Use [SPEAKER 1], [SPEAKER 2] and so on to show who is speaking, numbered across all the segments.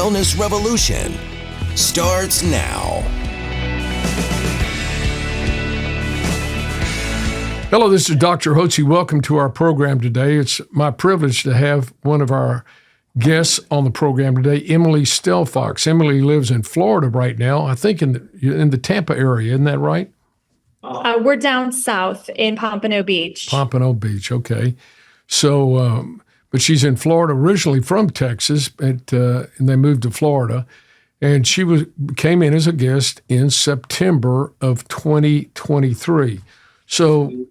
[SPEAKER 1] wellness revolution starts now.
[SPEAKER 2] Hello, this is Dr. Hotze. Welcome to our program today. It's my privilege to have one of our guests on the program today, Emily Stellfox. Emily lives in Florida right now, I think in the Tampa area. Isn't that right?
[SPEAKER 3] We're down south in Pompano Beach.
[SPEAKER 2] Pompano Beach, okay. So, but she's in Florida, originally from Texas, and they moved to Florida. And she came in as a guest in September of 2023. So,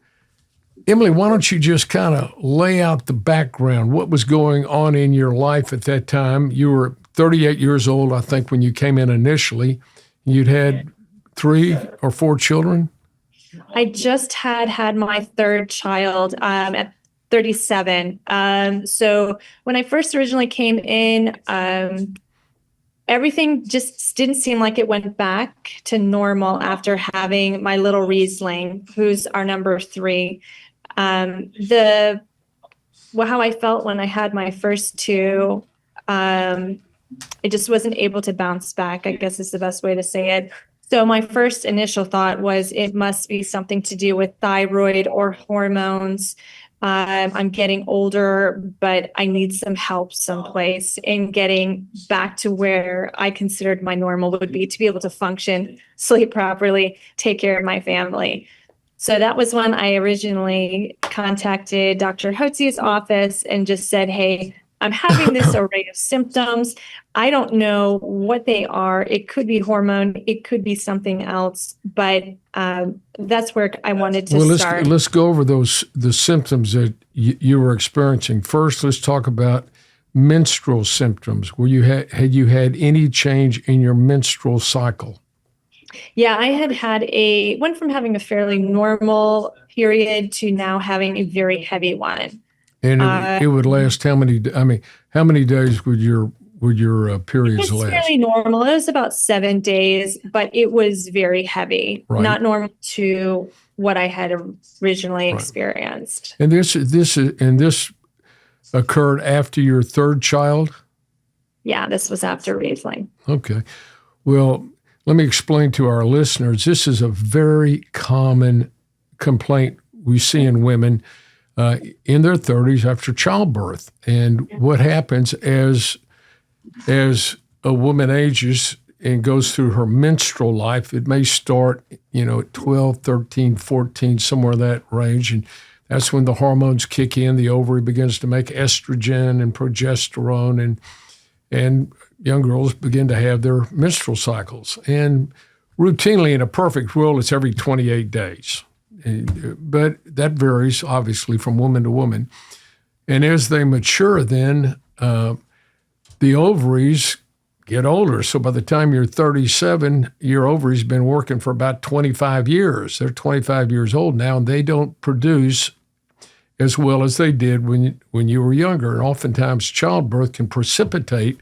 [SPEAKER 2] Emily, why don't you just kind of lay out the background? What was going on in your life at that time? You were 38 years old, I think, when you came in initially. You'd had 3 or 4 children?
[SPEAKER 3] I just had my third child at 37. So when I first originally came in, everything just didn't seem like it went back to normal after having my little Riesling, who's our number 3. How I felt when I had my first 2, I just wasn't able to bounce back, I guess is the best way to say it. So my first initial thought was it must be something to do with thyroid or hormones. I'm getting older, but I need some help someplace in getting back to where I considered my normal would be to be able to function, sleep properly, take care of my family. So that was when I originally contacted Dr. Hotze's office and just said, hey, I'm having this array of symptoms. I don't know what they are. It could be hormone. It could be something else. But that's where I wanted to start.
[SPEAKER 2] Let's go over the symptoms that you were experiencing. First, let's talk about menstrual symptoms. Had you had any change in your menstrual cycle?
[SPEAKER 3] Yeah, I went from having a fairly normal period to now having a very heavy one.
[SPEAKER 2] And it would last how many days would your periods last?
[SPEAKER 3] It's fairly normal. It was about 7 days, but it was very heavy, not normal to what I had originally experienced.
[SPEAKER 2] And this occurred after your third child?
[SPEAKER 3] Yeah, this was after Riesling.
[SPEAKER 2] Okay. Well, let me explain to our listeners, this is a very common complaint we see in women in their 30s after childbirth. And what happens as a woman ages and goes through her menstrual life, it may start, at 12, 13, 14, somewhere in that range. And that's when the hormones kick in. The ovary begins to make estrogen and progesterone, and young girls begin to have their menstrual cycles. And routinely, in a perfect world, it's every 28 days. But that varies, obviously, from woman to woman. And as they mature, then the ovaries get older. So by the time you're 37, your ovaries been working for about 25 years. They're 25 years old now, and they don't produce as well as they did when you were younger. And oftentimes, childbirth can precipitate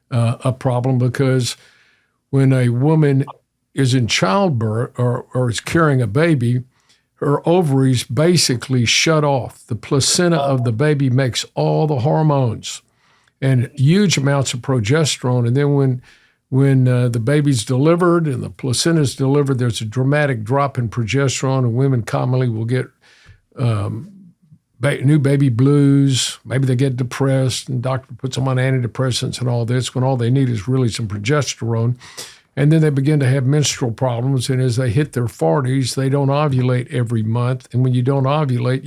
[SPEAKER 2] a problem, because when a woman is in childbirth or is carrying a baby, her ovaries basically shut off. The placenta of the baby makes all the hormones and huge amounts of progesterone. And then when the baby's delivered and the placenta's delivered, there's a dramatic drop in progesterone, and women commonly will get new baby blues. Maybe they get depressed, and doctor puts them on antidepressants and all this, when all they need is really some progesterone. And then they begin to have menstrual problems, and as they hit their 40s, they don't ovulate every month. And when you don't ovulate,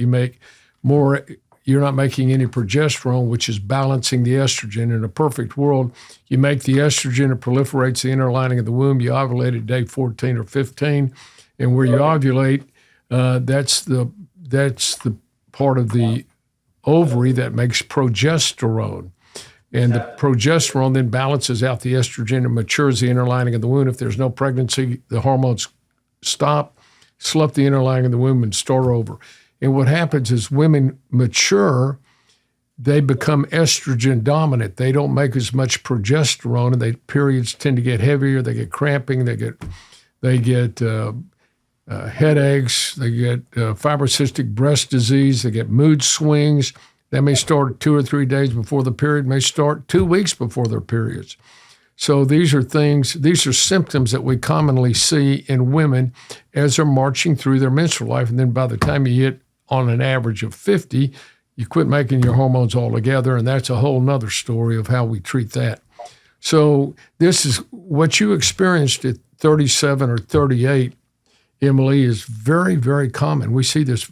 [SPEAKER 2] you're not making any progesterone, which is balancing the estrogen. In a perfect world, you make the estrogen, it proliferates the inner lining of the womb, you ovulate at day 14 or 15, and where you ovulate, that's the part of the ovary that makes progesterone. And the progesterone then balances out the estrogen and matures the inner lining of the womb. If there's no pregnancy, the hormones stop, slough the inner lining of the womb, and start over. And what happens is women mature, they become estrogen dominant. They don't make as much progesterone, and their periods tend to get heavier. They get cramping. They get headaches. They get fibrocystic breast disease. They get mood swings. That may start 2 or 3 days before the period, may start 2 weeks before their periods. So these are symptoms that we commonly see in women as they're marching through their menstrual life. And then by the time you hit on an average of 50, you quit making your hormones altogether. And that's a whole nother story of how we treat that. So this is what you experienced at 37 or 38, Emily, is very, very common. We see this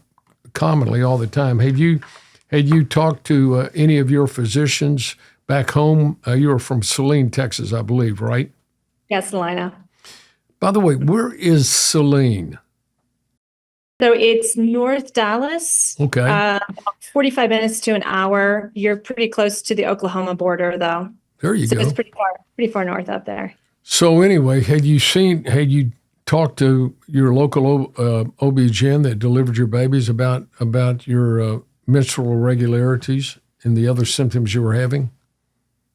[SPEAKER 2] commonly all the time. Had you talked to any of your physicians back home? You were from Saline, Texas, I believe, right?
[SPEAKER 3] Yes, Salina.
[SPEAKER 2] By the way, where is Saline?
[SPEAKER 3] So it's North Dallas.
[SPEAKER 2] Okay.
[SPEAKER 3] 45 minutes to an hour. You're pretty close to the Oklahoma border, though.
[SPEAKER 2] There you go.
[SPEAKER 3] It's pretty far north up there.
[SPEAKER 2] So anyway, had you talked to your local OB-GYN that delivered your babies about your menstrual irregularities and the other symptoms you were having?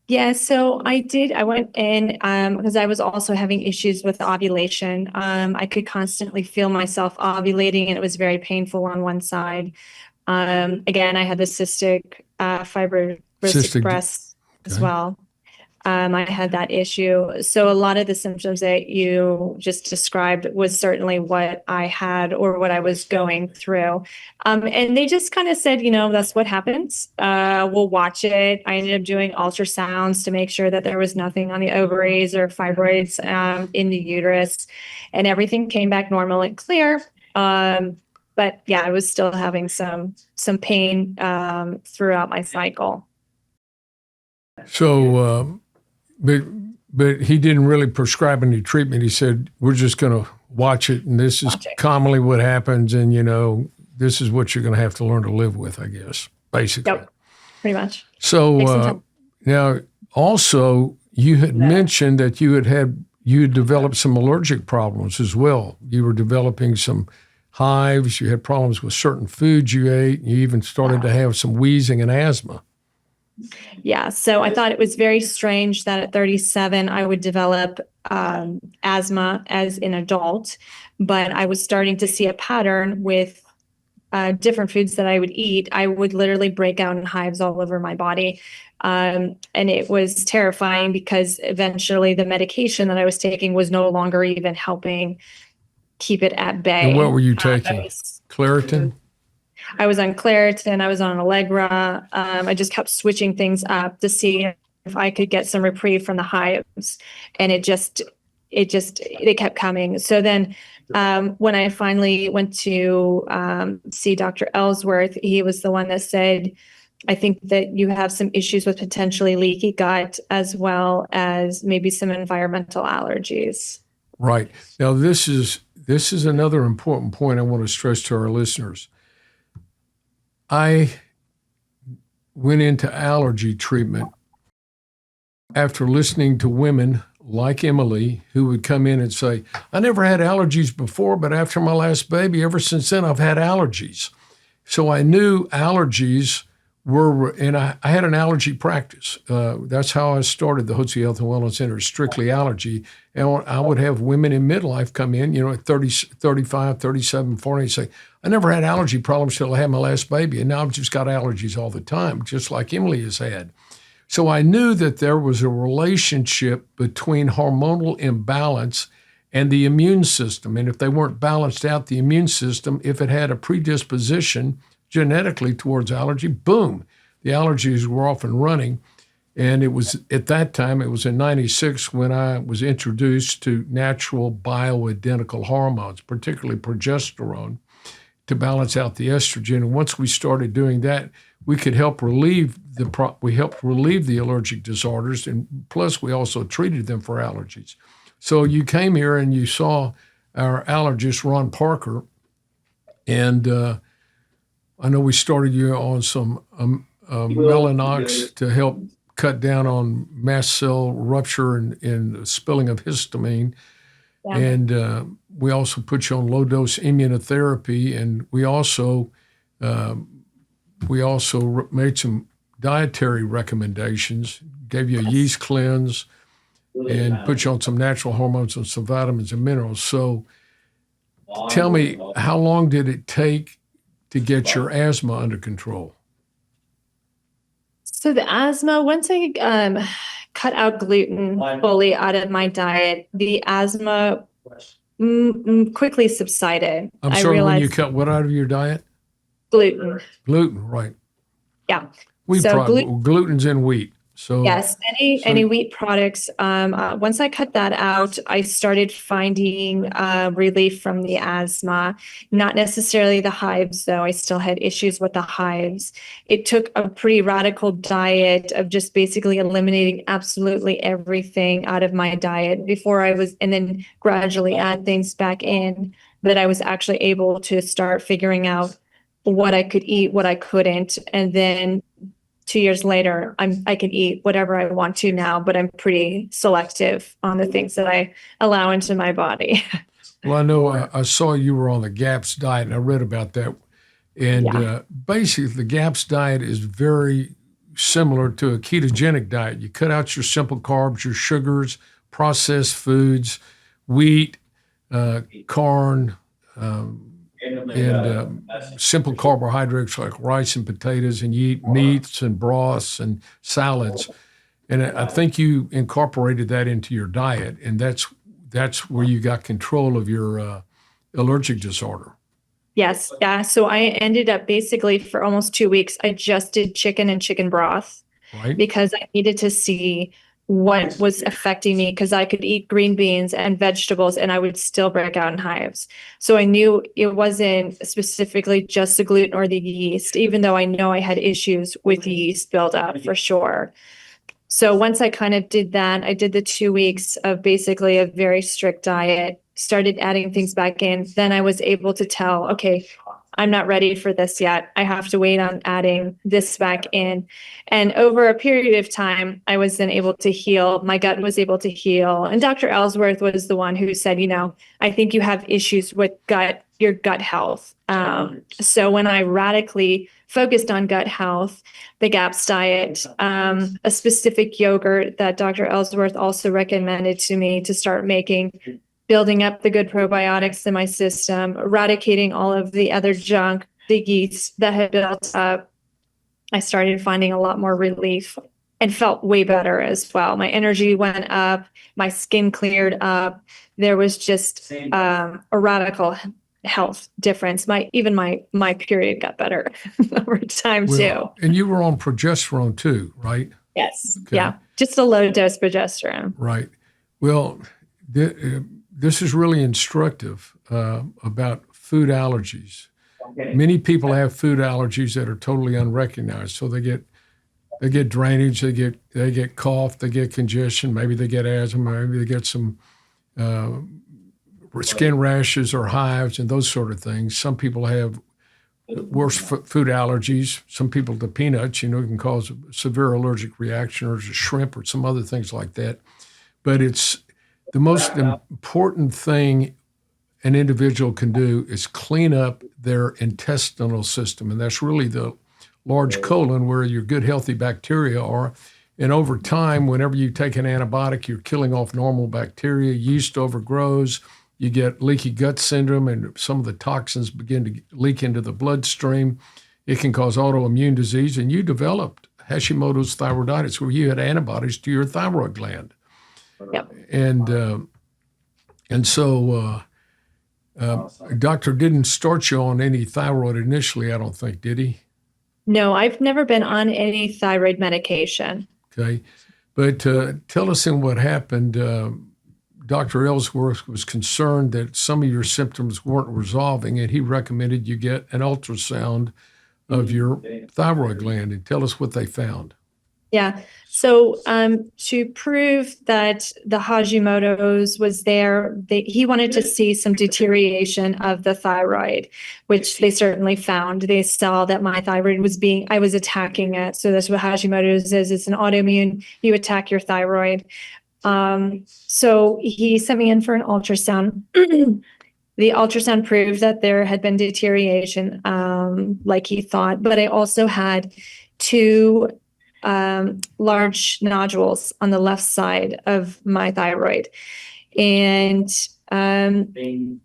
[SPEAKER 3] Yeah, so I did. I went in because I was also having issues with ovulation. I could constantly feel myself ovulating, and it was very painful on one side. Again, I had the cystic fibrosis breast as well. I had that issue. So a lot of the symptoms that you just described was certainly what I had or what I was going through. And they just kind of said, that's what happens. We'll watch it. I ended up doing ultrasounds to make sure that there was nothing on the ovaries or fibroids in the uterus, and everything came back normal and clear. But yeah, I was still having some pain throughout my cycle.
[SPEAKER 2] So, but he didn't really prescribe any treatment. He said, we're just going to watch it, and this is commonly what happens, and, this is what you're going to have to learn to live with, I guess, basically.
[SPEAKER 3] Yep, pretty much.
[SPEAKER 2] So now, also, you had mentioned that you had developed some allergic problems as well. You were developing some hives. You had problems with certain foods you ate. You even started to have some wheezing and asthma.
[SPEAKER 3] Yeah, so I thought it was very strange that at 37 I would develop asthma as an adult, but I was starting to see a pattern with different foods that I would eat. I would literally break out in hives all over my body. And it was terrifying because eventually the medication that I was taking was no longer even helping keep it at bay.
[SPEAKER 2] And what were you taking? Claritin?
[SPEAKER 3] I was on Claritin, I was on Allegra. I just kept switching things up to see if I could get some reprieve from the hives. And they kept coming. So then when I finally went to see Dr. Ellsworth, he was the one that said, I think that you have some issues with potentially leaky gut as well as maybe some environmental allergies.
[SPEAKER 2] Right. Now, this is another important point I want to stress to our listeners. I went into allergy treatment after listening to women like Emily who would come in and say, I never had allergies before, but after my last baby, ever since then, I've had allergies. So I knew allergies were, and I had an allergy practice. That's how I started the Hotze Health Wellness Center, strictly allergy. And I would have women in midlife come in, at 30, 35, 37, 40, and say, I never had allergy problems till I had my last baby. And now I've just got allergies all the time, just like Emily has had. So I knew that there was a relationship between hormonal imbalance and the immune system. And if they weren't balanced out, the immune system, if it had a predisposition genetically towards allergy, boom, the allergies were off and running. And it was at that time, it was in 96 when I was introduced to natural bioidentical hormones, particularly progesterone, to balance out the estrogen. And once we started doing that, we could help relieve the allergic disorders, and plus we also treated them for allergies. So you came here and you saw our allergist, Ron Parker, and I know we started you on some Melanox to help cut down on mast cell rupture and spilling of histamine. Yeah. And we also put you on low-dose immunotherapy, and we also made some dietary recommendations, gave you a yeast cleanse, and put you on some natural hormones and some vitamins and minerals. So tell me, how long did it take to get your asthma under control?
[SPEAKER 3] So the asthma, once I cut out gluten fully out of my diet, the asthma quickly subsided.
[SPEAKER 2] I'm
[SPEAKER 3] I
[SPEAKER 2] sorry, when you
[SPEAKER 3] realized
[SPEAKER 2] cut what out of your diet?
[SPEAKER 3] gluten.
[SPEAKER 2] Gluten, right.
[SPEAKER 3] Yeah.
[SPEAKER 2] Wheat
[SPEAKER 3] So
[SPEAKER 2] product, gluten's in wheat. So,
[SPEAKER 3] yes, any wheat products. Once I cut that out, I started finding relief from the asthma. Not necessarily the hives, though. I still had issues with the hives. It took a pretty radical diet of just basically eliminating absolutely everything out of my diet before and then gradually add things back in, that I was actually able to start figuring out what I could eat, what I couldn't, and then 2 years later, I can eat whatever I want to now, but I'm pretty selective on the things that I allow into my body.
[SPEAKER 2] well, I know I saw you were on the GAPS diet, and I read about that. And
[SPEAKER 3] Yeah.
[SPEAKER 2] basically, the GAPS diet is very similar to a ketogenic diet. You cut out your simple carbs, your sugars, processed foods, wheat, corn, and simple carbohydrates like rice and potatoes, and you eat meats and broths and salads. And I think you incorporated that into your diet, and that's where you got control of your allergic disorder,
[SPEAKER 3] Yes. Yeah. So I ended up basically for almost 2 weeks, I just did chicken and chicken broth
[SPEAKER 2] right?
[SPEAKER 3] because I needed to see what was affecting me, because I could eat green beans and vegetables and I would still break out in hives. So I knew it wasn't specifically just the gluten or the yeast, even though I know I had issues with yeast buildup for sure. So once I kind of did that, I did the 2 weeks of basically a very strict diet, started adding things back in. Then I was able to tell, okay, I'm not ready for this yet. I have to wait on adding this back in. And over a period of time, I was then able to heal. My gut was able to heal. And Dr. Ellsworth was the one who said, I think you have issues with your gut health. So when I radically focused on gut health, the GAPS diet, a specific yogurt that Dr. Ellsworth also recommended to me to start making, building up the good probiotics in my system, eradicating all of the other junk, the yeast that had built up. I started finding a lot more relief and felt way better as well. My energy went up, my skin cleared up. There was just a radical health difference. My period got better over time too.
[SPEAKER 2] And you were on progesterone too, right?
[SPEAKER 3] Yes.
[SPEAKER 2] Okay.
[SPEAKER 3] Yeah. Just a low dose progesterone.
[SPEAKER 2] Right. Well, this is really instructive about food allergies. Many people have food allergies that are totally unrecognized. So they get drainage, they get cough, they get congestion, maybe they get asthma, maybe they get some skin rashes or hives and those sort of things. Some people have worse food allergies. Some people to peanuts, can cause a severe allergic reaction, or to shrimp or some other things like that. But it's the most important thing an individual can do is clean up their intestinal system. And that's really the large colon where your good, healthy bacteria are. And over time, whenever you take an antibiotic, you're killing off normal bacteria. Yeast overgrows. You get leaky gut syndrome, and some of the toxins begin to leak into the bloodstream. It can cause autoimmune disease. And you developed Hashimoto's thyroiditis, where you had antibodies to your thyroid gland.
[SPEAKER 3] Yep.
[SPEAKER 2] And so doctor didn't start you on any thyroid initially, I don't think, did he?
[SPEAKER 3] No, I've never been on any thyroid medication.
[SPEAKER 2] Okay. But tell us in what happened. Dr. Ellsworth was concerned that some of your symptoms weren't resolving, and he recommended you get an ultrasound of your thyroid gland. And tell us what they found.
[SPEAKER 3] Yeah. So to prove that the Hashimoto's was there, he wanted to see some deterioration of the thyroid, which they certainly found. They saw that my thyroid I was attacking it. So that's what Hashimoto's is. It's an autoimmune, you attack your thyroid. So he sent me in for an ultrasound. The ultrasound proved that there had been deterioration, like he thought, but I also had two large nodules on the left side of my thyroid. And pretty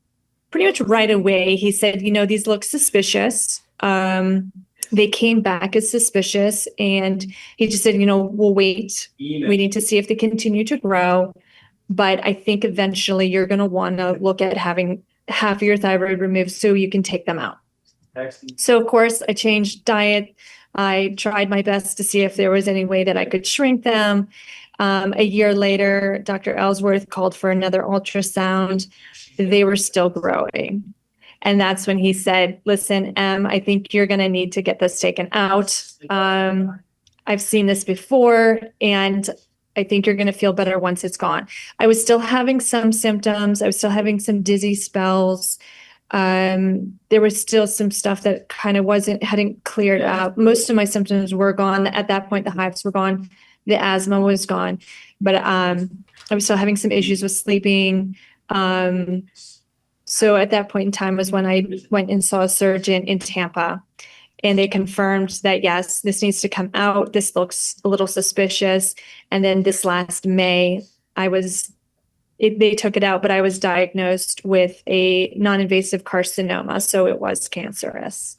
[SPEAKER 3] much right away, he said, these look suspicious. They came back as suspicious, and he just said, we'll wait. We need to see if they continue to grow. But I think eventually you're going to want to look at having half of your thyroid removed so you can take them out. So, of course, I changed diet. I tried my best to see if there was any way that I could shrink them. A year later, Dr. Ellsworth called for another ultrasound. They were still growing. And that's when he said, listen, I think you're going to need to get this taken out. I've seen this before, and I think you're going to feel better once it's gone. I was still having some symptoms. I was still having some dizzy spells. There was still some stuff that kind of hadn't cleared up. Most of my symptoms were gone. At that point, the hives were gone. The asthma was gone. But I was still having some issues with sleeping. So at that point in time was when I went and saw a surgeon in Tampa. And they confirmed that, yes, this needs to come out. This looks a little suspicious. And then this last May, they took it out, but I was diagnosed with a non-invasive carcinoma. So it was cancerous.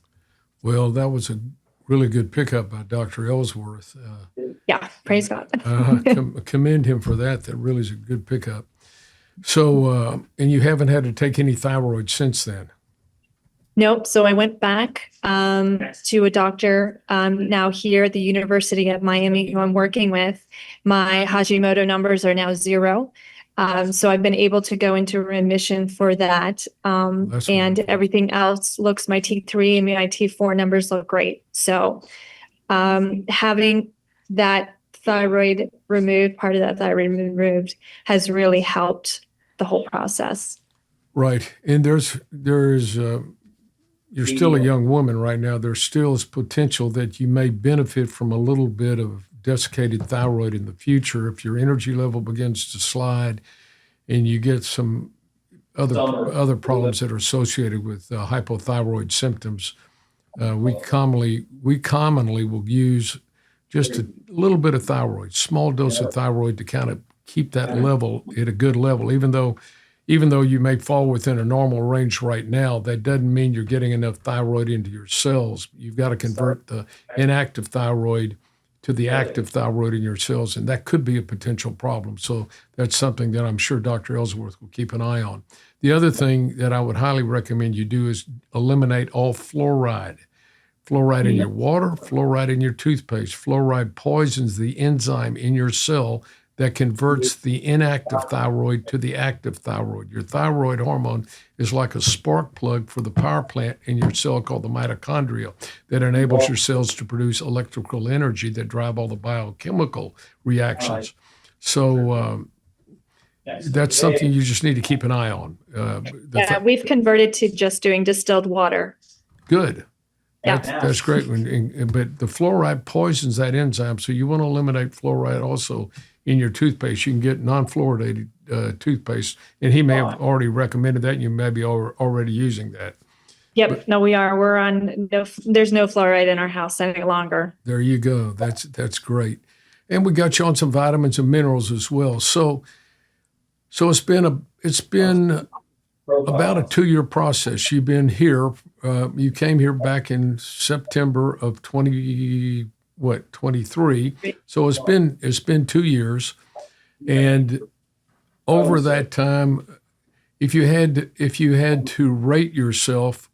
[SPEAKER 2] Well, that was a really good pickup by Dr. Ellsworth.
[SPEAKER 3] Yeah, praise God.
[SPEAKER 2] Commend him for that. That really is a good pickup. So, and you haven't had to take any thyroid since then?
[SPEAKER 3] Nope. So I went back to a doctor now here at the University of Miami, who I'm working with. My Hashimoto numbers are now 0. So I've been able to go into remission for that. And everything else my T3 and my T4 numbers look great. So having that thyroid removed, part of that thyroid removed, has really helped the whole process.
[SPEAKER 2] Right. And you're still a young woman right now. There still is potential that you may benefit from a little bit of desiccated thyroid in the future if your energy level begins to slide and you get some other problems that are associated with hypothyroid symptoms. We commonly will use just a little bit of thyroid, small dose of thyroid, to kind of keep that level at a good level. Even though you may fall within a normal range right now, that doesn't mean you're getting enough thyroid into your cells. You've got to convert the inactive thyroid to the active thyroid in your cells, and that could be a potential problem. So that's something that I'm sure Dr. Ellsworth will keep an eye on. The other thing that I would highly recommend you do is eliminate all fluoride. Fluoride in your water, fluoride in your toothpaste. Fluoride poisons the enzyme in your cell that converts the inactive thyroid to the active thyroid. Your thyroid hormone is like a spark plug for the power plant in your cell called the mitochondria that enables your cells to produce electrical energy that drive all the biochemical reactions. So that's something you just need to keep an eye on.
[SPEAKER 3] We've converted to just doing distilled water.
[SPEAKER 2] Good.
[SPEAKER 3] Yeah.
[SPEAKER 2] That's great. But the fluoride poisons that enzyme, so you want to eliminate fluoride also in your toothpaste. You can get non-fluoridated toothpaste, and he may have already recommended that, and you may be already using that.
[SPEAKER 3] Yep. No, we are. We're on. There's no fluoride in our house any longer.
[SPEAKER 2] There you go. That's great. And we got you on some vitamins and minerals as well. So it's been about a 2-year process. You've been here. You came here back in September of 23. So it's been 2 years, and over that time, if you had to rate yourself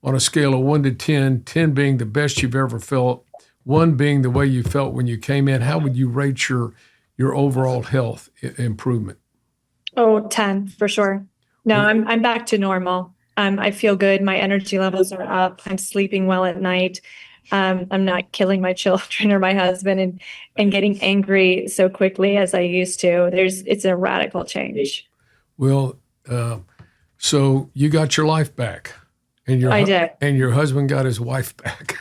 [SPEAKER 2] on a scale of 1 to 10, 10 being the best you've ever felt, 1 being the way you felt when you came in, how would you rate your overall health improvement?
[SPEAKER 3] Oh, 10 for sure. No, I'm back to normal. I feel good. My energy levels are up. I'm sleeping well at night. I'm not killing my children or my husband and getting angry so quickly as I used to. It's a radical change.
[SPEAKER 2] Well, so you got your life back, and
[SPEAKER 3] I did.
[SPEAKER 2] And your husband got his wife back.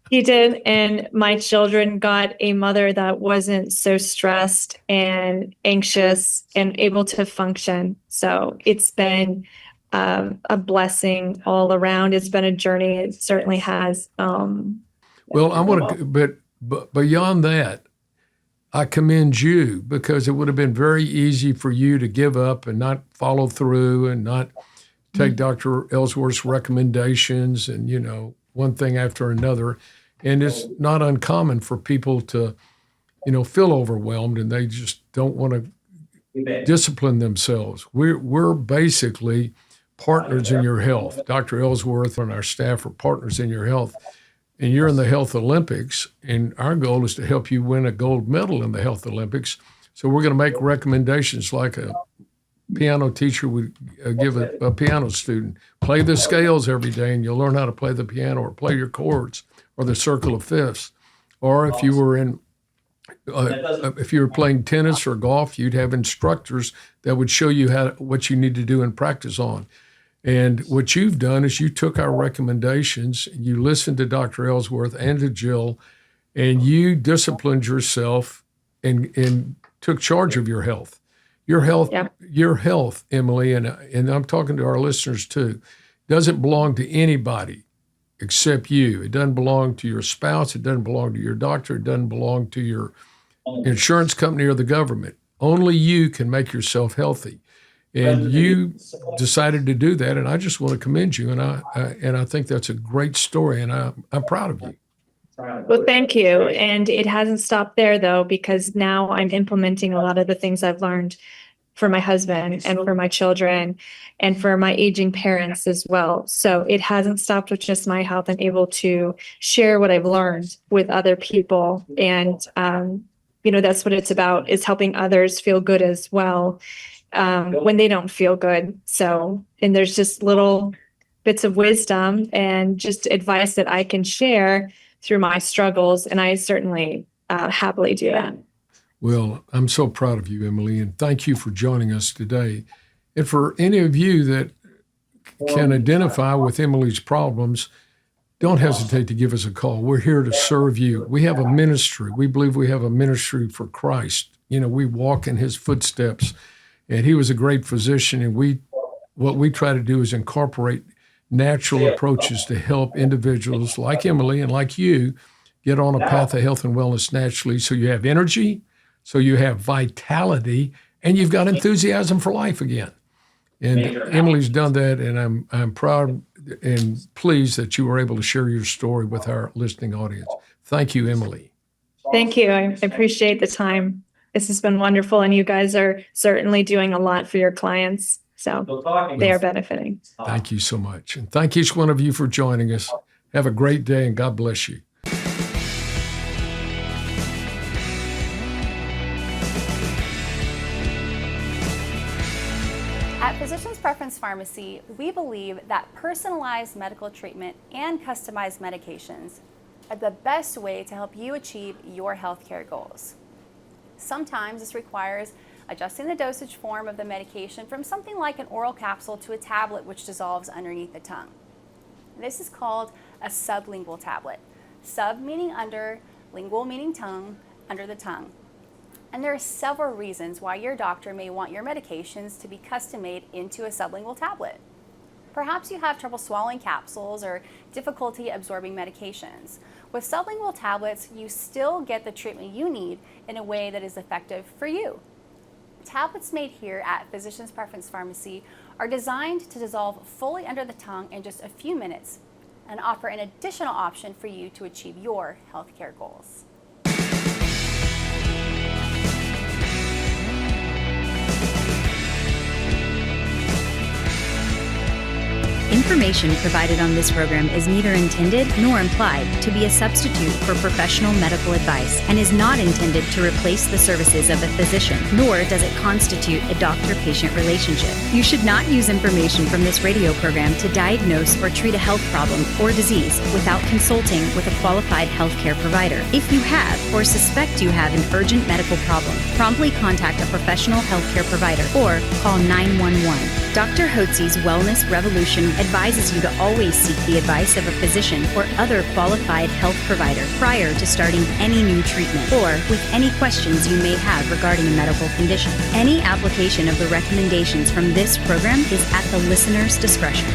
[SPEAKER 3] He did, and my children got a mother that wasn't so stressed and anxious and able to function. So it's been a blessing all around. It's been a journey. It certainly has.
[SPEAKER 2] Well, I want to, but beyond that, I commend you, because it would have been very easy for you to give up and not follow through and not take Dr. Ellsworth's recommendations and, one thing after another. And it's not uncommon for people to, feel overwhelmed and they just don't want to discipline themselves. We're basically partners in your health. Dr. Ellsworth and our staff are partners in your health. And you're in the Health Olympics, and our goal is to help you win a gold medal in the Health Olympics. So we're going to make recommendations like a piano teacher would give a piano student. Play the scales every day, and you'll learn how to play the piano or play your chords or the circle of fifths. Or if you were if you were playing tennis or golf, you'd have instructors that would show you what you need to do and practice on. And what you've done is you took our recommendations, you listened to Dr. Ellsworth and to Jill, and you disciplined yourself and took charge of your health. Your health, Emily, and I'm talking to our listeners too, doesn't belong to anybody except you. It doesn't belong to your spouse. It doesn't belong to your doctor. It doesn't belong to your insurance company or the government. Only you can make yourself healthy. And you decided to do that, and I just want to commend you. And I think that's a great story, and I'm proud of you.
[SPEAKER 3] Well, thank you. And it hasn't stopped there, though, because now I'm implementing a lot of the things I've learned for my husband and for my children and for my aging parents as well. So it hasn't stopped with just my health. I'm able to share what I've learned with other people. And, that's what it's about, is helping others feel good as well when they don't feel good. So, and there's just little bits of wisdom and just advice that I can share through my struggles. And I certainly happily do that.
[SPEAKER 2] Well, I'm so proud of you, Emily, and thank you for joining us today. And for any of you that can identify with Emily's problems, don't hesitate to give us a call. We're here to serve you. We have a ministry. We believe we have a ministry for Christ. We walk in his footsteps, and he was a great physician. And what we try to do is incorporate natural approaches to help individuals like Emily and like you get on a path of health and wellness naturally, so you have energy, so you have vitality, and you've got enthusiasm for life again. And Emily's done that, and I'm proud and pleased that you were able to share your story with our listening audience. Thank you, Emily.
[SPEAKER 3] Thank you. I appreciate the time. This has been wonderful, and you guys are certainly doing a lot for your clients. So they are benefiting.
[SPEAKER 2] Thank you so much. And thank each one of you for joining us. Have a great day, and God bless you.
[SPEAKER 4] At Physicians Preference Pharmacy, we believe that personalized medical treatment and customized medications are the best way to help you achieve your healthcare goals. Sometimes this requires adjusting the dosage form of the medication from something like an oral capsule to a tablet which dissolves underneath the tongue. This is called a sublingual tablet. Sub meaning under, lingual meaning tongue, under the tongue. And there are several reasons why your doctor may want your medications to be custom-made into a sublingual tablet. Perhaps you have trouble swallowing capsules or difficulty absorbing medications. With sublingual tablets, you still get the treatment you need in a way that is effective for you. Tablets made here at Physicians Preference Pharmacy are designed to dissolve fully under the tongue in just a few minutes and offer an additional option for you to achieve your healthcare goals.
[SPEAKER 5] Information provided on this program is neither intended nor implied to be a substitute for professional medical advice and is not intended to replace the services of a physician, nor does it constitute a doctor-patient relationship. You should not use information from this radio program to diagnose or treat a health problem or disease without consulting with a qualified healthcare provider. If you have or suspect you have an urgent medical problem, promptly contact a professional healthcare provider or call 911. Dr. Hotze's Wellness Revolution advises you to always seek the advice of a physician or other qualified health provider prior to starting any new treatment or with any questions you may have regarding a medical condition. Any application of the recommendations from this program is at the listener's discretion.